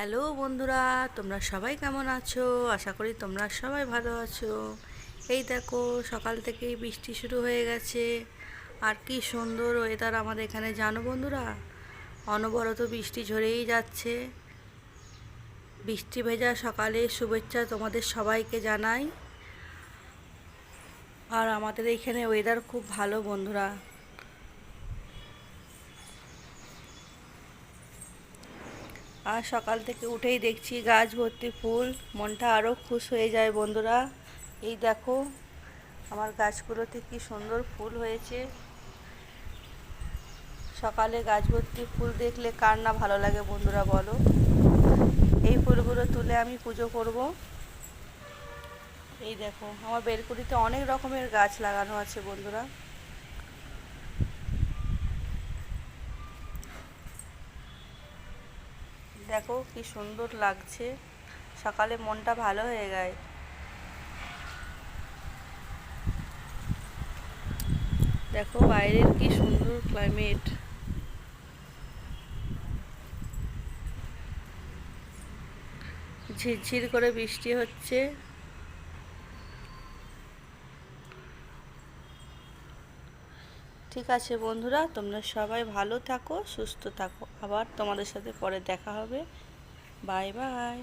Hello বন্ধুরা, তোমরা সবাই কেমন আছো? আশা করি তোমরা সবাই ভালো আছো। এই দেখো, সকাল থেকেই বৃষ্টি শুরু হয়ে গেছে। আর কি সুন্দর ওয়েদার আমাদের এখানে, জানো বন্ধুরা, অনবরত বৃষ্টি ঝরেই যাচ্ছে। বৃষ্টি ভেজা সকালে শুভেচ্ছা তোমাদের সবাইকে জানাই। আর আমাদের এইখানে ওয়েদার খুব ভালো বন্ধুরা। আর সকাল থেকে উঠেই দেখছি গাছ ভর্তি ফুল, মনটা আরও খুশ হয়ে যায় বন্ধুরা। এই দেখো, আমার গাছগুলোতে কি সুন্দর ফুল হয়েছে। সকালে গাছ ভর্তি ফুল দেখলে কার না ভালো লাগে বন্ধুরা, বলো। এই ফুলগুলো তুলে আমি পুজো করব। এই দেখো, আমার বেলকুনিতে অনেক রকমের গাছ লাগানো আছে বন্ধুরা। দেখো কি সুন্দর লাগছে, সকালে মনটা ভালো হয়ে যায়। দেখো বাইরের কি সুন্দর ক্লাইমেট। ঝিরঝির করে বৃষ্টি হচ্ছে। ঠিক আছে বন্ধুরা, তোমরা সবাই ভালো থাকো, সুস্থ থাকো। আবার তোমাদের সাথে পরে দেখা হবে। Bye bye.